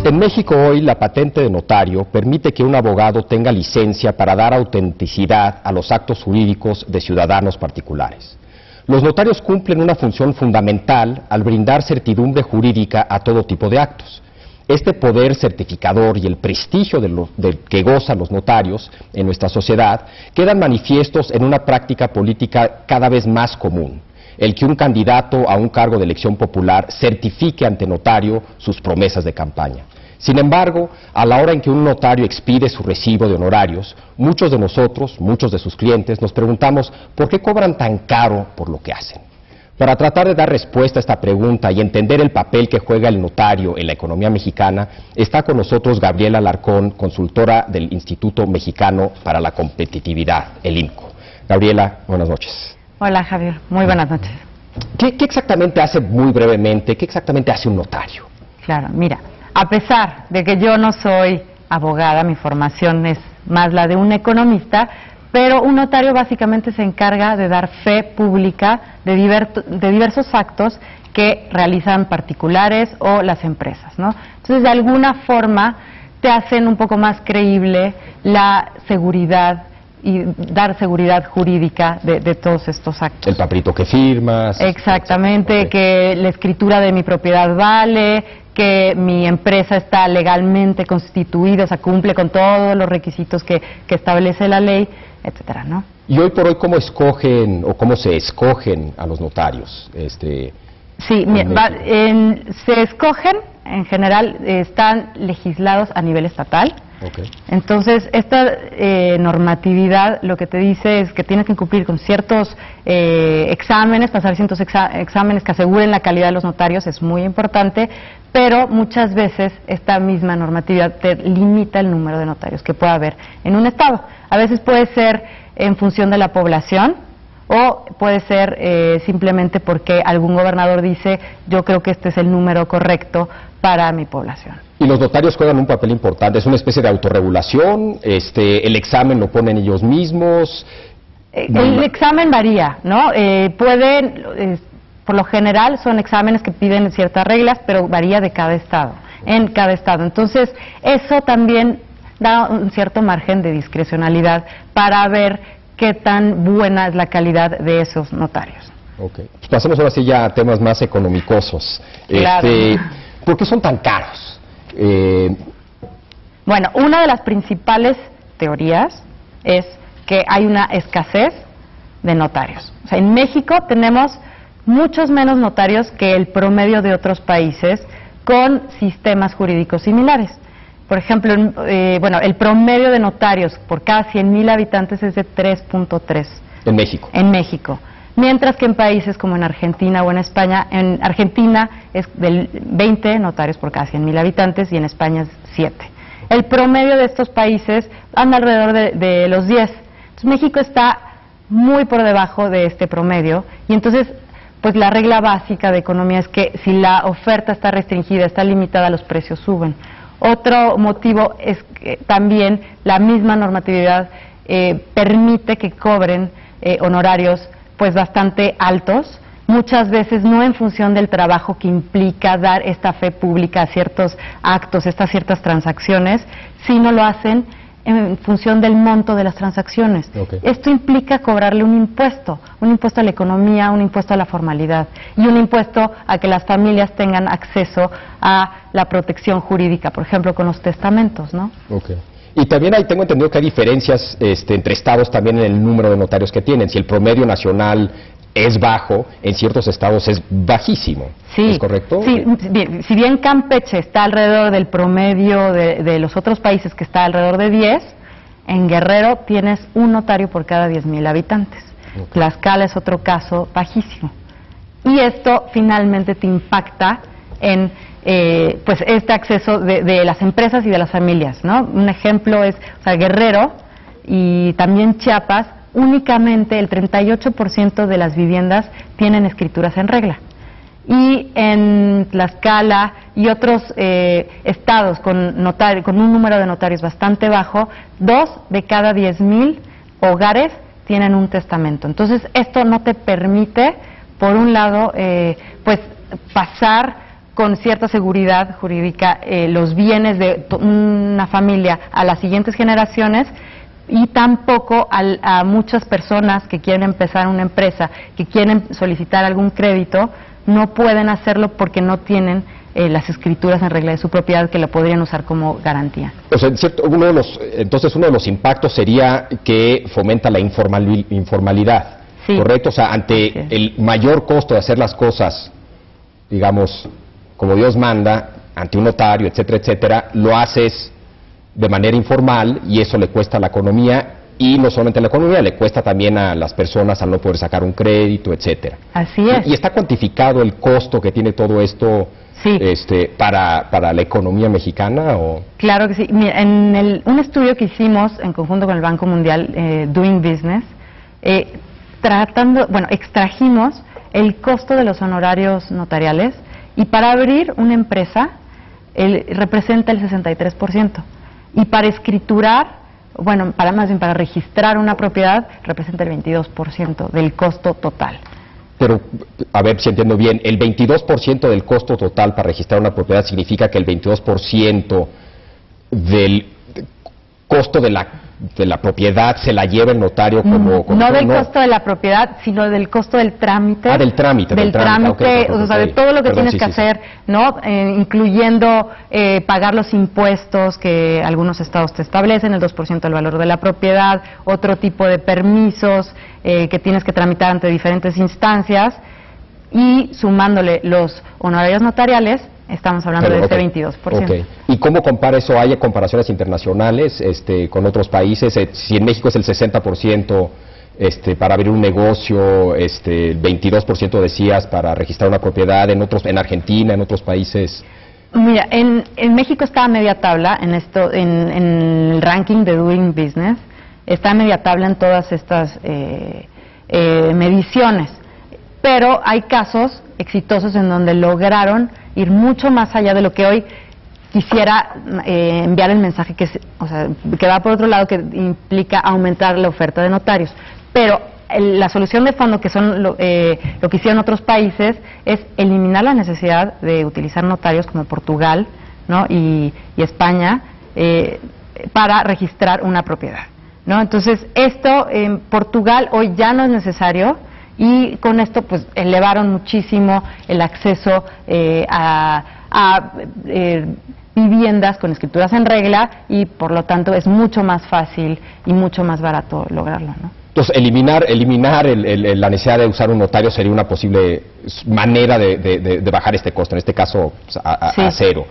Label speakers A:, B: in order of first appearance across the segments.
A: En México hoy la patente de notario permite que un abogado tenga licencia para dar autenticidad a los actos jurídicos de ciudadanos particulares. Los notarios cumplen una función fundamental al brindar certidumbre jurídica a todo tipo de actos. Este poder certificador y el prestigio del que gozan los notarios en nuestra sociedad quedan manifiestos en una práctica política cada vez más común, el que un candidato a un cargo de elección popular certifique ante notario sus promesas de campaña. Sin embargo, a la hora en que un notario expide su recibo de honorarios, muchos de nosotros, muchos de sus clientes, nos preguntamos ¿por qué cobran tan caro por lo que hacen? Para tratar de dar respuesta a esta pregunta y entender el papel que juega el notario en la economía mexicana, está con nosotros Gabriela Alarcón, consultora del Instituto Mexicano para la Competitividad, el IMCO. Gabriela, buenas noches.
B: Hola Javier, muy buenas noches.
A: ¿Qué exactamente hace, muy brevemente, qué exactamente hace un notario?
B: Claro, mira, a pesar de que yo no soy abogada, mi formación es más la de un economista, pero un notario básicamente se encarga de dar fe pública de diversos actos que realizan particulares o las empresas, ¿no? Entonces, de alguna forma, te hacen un poco más creíble la seguridad y dar seguridad jurídica de todos estos actos.
A: El papelito que firmas.
B: Exactamente,
A: okay.
B: Que la escritura de mi propiedad vale, que mi empresa está legalmente constituida, o sea, cumple con todos los requisitos que establece la ley, etcétera, ¿no?
A: Y hoy por hoy, ¿cómo escogen o cómo se escogen a los notarios?
B: Sí, se escogen, en general, están legislados a nivel estatal.
A: Okay.
B: Entonces, esta normatividad lo que te dice es que tienes que cumplir con ciertos exámenes, pasar ciertos exámenes que aseguren la calidad de los notarios, es muy importante, pero muchas veces esta misma normatividad te limita el número de notarios que pueda haber en un estado. A veces puede ser en función de la población, o puede ser simplemente porque algún gobernador dice, yo creo que este es el número correcto para mi población.
A: Y los notarios juegan un papel importante, es una especie de autorregulación, el examen lo ponen ellos mismos.
B: El examen varía, ¿no? Por lo general son exámenes que piden ciertas reglas, pero varía de cada estado, en cada estado. Entonces, eso también da un cierto margen de discrecionalidad para ver qué tan buena es la calidad de esos notarios.
A: Ok, pues pasemos ahora sí ya a temas más económicosos.
B: Claro.
A: ¿Por qué son tan caros?
B: Bueno, una de las principales teorías es que hay una escasez de notarios. O sea, en México tenemos muchos menos notarios que el promedio de otros países con sistemas jurídicos similares. Por ejemplo, el promedio de notarios por cada 100,000 habitantes es de 3.3.
A: En México.
B: En México. Mientras que en países como en Argentina o en España, en Argentina es del 20 notarios por cada 100,000 habitantes y en España es 7. El promedio de estos países anda alrededor de los 10. Entonces México está muy por debajo de este promedio y entonces pues la regla básica de economía es que si la oferta está restringida, está limitada, los precios suben. Otro motivo es que también la misma normatividad permite que cobren honorarios pues bastante altos, muchas veces no en función del trabajo que implica dar esta fe pública a ciertos actos, estas ciertas transacciones, sino lo hacen en función del monto de las transacciones.
A: Okay.
B: Esto implica cobrarle un impuesto a la economía, un impuesto a la formalidad y un impuesto a que las familias tengan acceso a la protección jurídica, por ejemplo, con los testamentos, ¿no?
A: Okay. Y también tengo entendido que hay diferencias entre estados también en el número de notarios que tienen. Si el promedio nacional es bajo, en ciertos estados es bajísimo.
B: Sí,
A: ¿es correcto?
B: Sí, bien, si bien Campeche está alrededor del promedio de los otros países, que está alrededor de 10, en Guerrero tienes un notario por cada 10,000 habitantes. Okay. Tlaxcala es otro caso bajísimo. Y esto finalmente te impacta en pues este acceso de las empresas y de las familias, ¿no? Un ejemplo es, Guerrero y también Chiapas, únicamente el 38% de las viviendas tienen escrituras en regla. Y en Tlaxcala y otros estados con un número de notarios bastante bajo, 2 de cada 10,000 hogares tienen un testamento. Entonces, esto no te permite, por un lado, pues pasar con cierta seguridad jurídica los bienes de una familia a las siguientes generaciones, y tampoco a muchas personas que quieren empezar una empresa, que quieren solicitar algún crédito, no pueden hacerlo porque no tienen las escrituras en regla de su propiedad que lo podrían usar como garantía.
A: O sea, entonces uno de los impactos sería que fomenta la informalidad, sí, ¿correcto? O sea, ante el mayor costo de hacer las cosas, digamos, como Dios manda, ante un notario, etcétera, etcétera, lo haces de manera informal y eso le cuesta a la economía, y no solamente a la economía, le cuesta también a las personas al no poder sacar un crédito, etcétera.
B: Así es.
A: ¿Y está cuantificado el costo que tiene todo esto? Sí. Para la economía mexicana? ¿O?
B: Claro que sí. Mira, en un estudio que hicimos en conjunto con el Banco Mundial, Doing Business, extrajimos el costo de los honorarios notariales, y para abrir una empresa representa el 63%, y para escriturar, para registrar una propiedad representa el 22% del costo total.
A: Pero, a ver si entiendo bien, el 22% del costo total para registrar una propiedad significa que el 22% del costo de la propiedad se la lleva el notario como
B: no del costo de la propiedad, sino del costo del trámite.
A: Del trámite.
B: Okay, o sea, de todo lo que tienes que hacer, ¿no? Incluyendo pagar los impuestos que algunos estados te establecen, el 2% del valor de la propiedad, otro tipo de permisos que tienes que tramitar ante diferentes instancias, y sumándole los honorarios notariales, estamos hablando de ese 22%.
A: Okay. ¿Y cómo compara eso? ¿Hay comparaciones internacionales con otros países? Si en México es el 60% para abrir un negocio, el 22% decías para registrar una propiedad, en Argentina, en otros países.
B: Mira, en México está a media tabla en el ranking de Doing Business, está a media tabla en todas estas mediciones, pero hay casos exitosos en donde lograron ir mucho más allá de lo que hoy quisiera enviar el mensaje que va por otro lado, que implica aumentar la oferta de notarios. Pero la solución de fondo, que son lo que hicieron otros países, es eliminar la necesidad de utilizar notarios como Portugal, ¿no? y España para registrar una propiedad, ¿no? Entonces, esto en Portugal hoy ya no es necesario, y con esto pues elevaron muchísimo el acceso a viviendas con escrituras en regla, y por lo tanto es mucho más fácil y mucho más barato lograrlo, ¿no?
A: Entonces, eliminar la necesidad de usar un notario sería una posible manera de bajar este costo, en este caso a cero.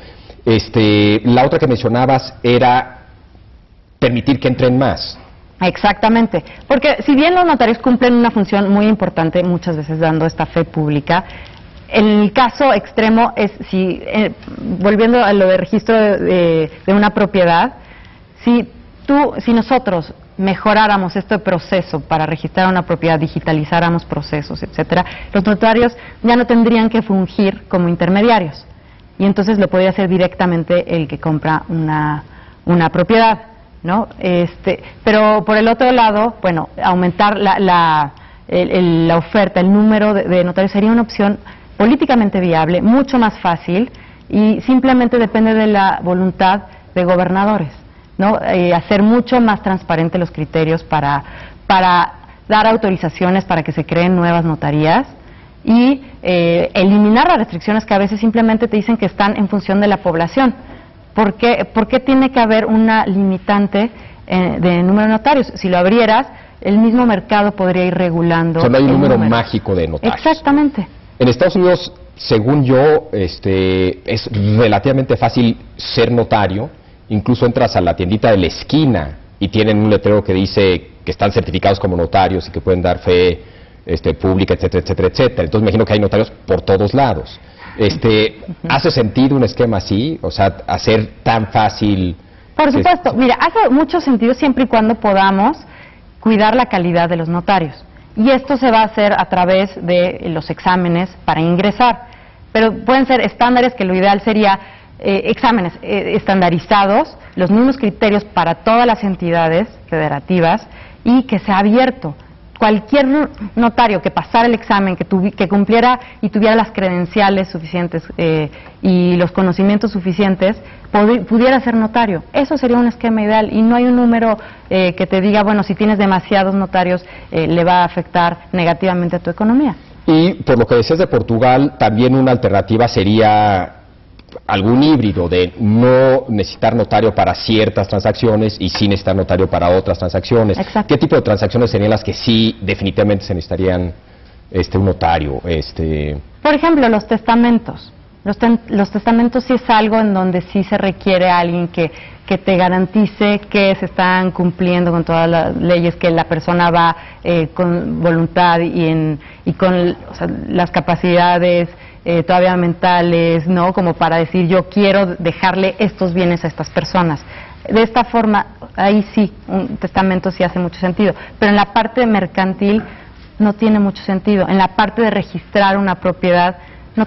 A: La otra que mencionabas era permitir que entren más.
B: Exactamente, porque si bien los notarios cumplen una función muy importante, muchas veces dando esta fe pública, el caso extremo es volviendo a lo de registro de una propiedad, si nosotros mejoráramos este proceso para registrar una propiedad, digitalizáramos procesos, etcétera, los notarios ya no tendrían que fungir como intermediarios, y entonces lo podría hacer directamente el que compra una propiedad, ¿no? Pero por el otro lado, aumentar la oferta, el número de notarios sería una opción políticamente viable, mucho más fácil, y simplemente depende de la voluntad de gobernadores, ¿no? Hacer mucho más transparentes los criterios para dar autorizaciones para que se creen nuevas notarías, y eliminar las restricciones que a veces simplemente te dicen que están en función de la población. ¿Por qué tiene que haber una limitante de número de notarios? Si lo abrieras, el mismo mercado podría ir regulando.
A: O sea, no hay un número mágico de notarios.
B: Exactamente.
A: En Estados Unidos, según yo, es relativamente fácil ser notario. Incluso entras a la tiendita de la esquina y tienen un letrero que dice que están certificados como notarios y que pueden dar fe pública, etcétera, etcétera, etcétera. Entonces me imagino que hay notarios por todos lados. ¿Hace sentido un esquema así? O sea, hacer tan fácil.
B: Por supuesto, mira, hace mucho sentido siempre y cuando podamos cuidar la calidad de los notarios. Y esto se va a hacer a través de los exámenes para ingresar. Pero pueden ser estándares, que lo ideal sería exámenes estandarizados, los mismos criterios para todas las entidades federativas, y que sea abierto. cualquier notario que pasara el examen, que cumpliera y tuviera las credenciales suficientes y los conocimientos suficientes, pudiera ser notario. Eso sería un esquema ideal y no hay un número que te diga, bueno, si tienes demasiados notarios le va a afectar negativamente a tu economía.
A: Y por lo que decías de Portugal, también una alternativa sería algún híbrido de no necesitar notario para ciertas transacciones y sí necesitar notario para otras transacciones.
B: Exacto.
A: ¿Qué tipo de transacciones serían las que sí definitivamente se necesitarían un notario?
B: Por ejemplo, los testamentos. Los testamentos sí es algo en donde sí se requiere a alguien que te garantice que se están cumpliendo con todas las leyes, que la persona va con voluntad y con las capacidades todavía mentales, ¿no? Como para decir, yo quiero dejarle estos bienes a estas personas. De esta forma, ahí sí, un testamento sí hace mucho sentido. Pero en la parte mercantil no tiene mucho sentido. En la parte de registrar una propiedad,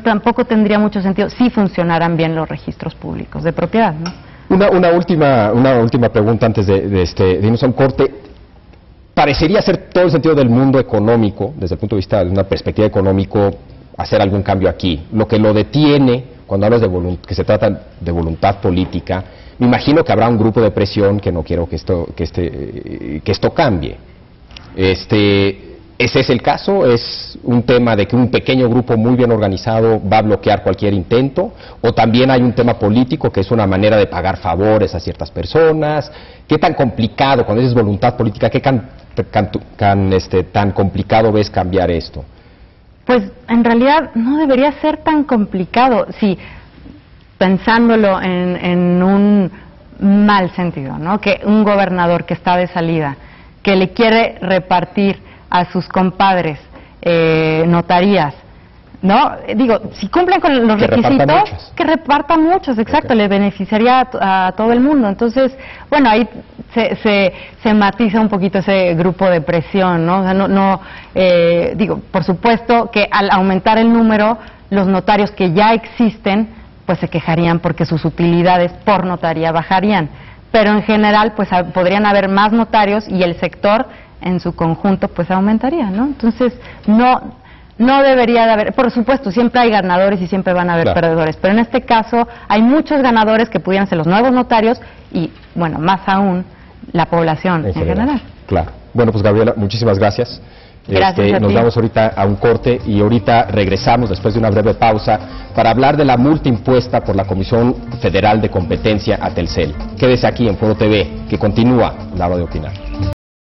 B: tampoco tendría mucho sentido si funcionaran bien los registros públicos de propiedad, ¿no?
A: Una última pregunta antes de irnos a un corte. Parecería ser todo el sentido del mundo económico, desde el punto de vista de una perspectiva económico, hacer algún cambio aquí. Lo que lo detiene, cuando hablas que se trata de voluntad política, me imagino que habrá un grupo de presión que no quiero que esto cambie. ¿Ese es el caso? ¿Es un tema de que un pequeño grupo muy bien organizado va a bloquear cualquier intento? ¿O también hay un tema político que es una manera de pagar favores a ciertas personas? ¿Qué tan complicado, cuando dices voluntad política, qué tan complicado ves cambiar esto?
B: Pues en realidad no debería ser tan complicado, si pensándolo en un mal sentido, ¿no? Que un gobernador que está de salida, que le quiere repartir a sus compadres notarías, ¿no? Digo, si cumplen con los requisitos, que repartan muchos, exacto, le beneficiaría a todo el mundo. Entonces, bueno, ahí se matiza un poquito ese grupo de presión, ¿no? O sea, digo, por supuesto que al aumentar el número, los notarios que ya existen, pues se quejarían porque sus utilidades por notaría bajarían. Pero en general, pues podrían haber más notarios y el sector en su conjunto, pues aumentaría, ¿no? Entonces, no debería de haber, por supuesto, siempre hay ganadores y siempre van a haber perdedores, pero en este caso hay muchos ganadores que pudieran ser los nuevos notarios y, bueno, más aún, la población en general.
A: Claro. Bueno, pues Gabriela, muchísimas gracias.
B: Gracias
A: nos vamos ahorita a un corte y ahorita regresamos después de una breve pausa para hablar de la multa impuesta por la Comisión Federal de Competencia a Telcel. Quédese aquí en Foro TV, que continúa la hora de opinar.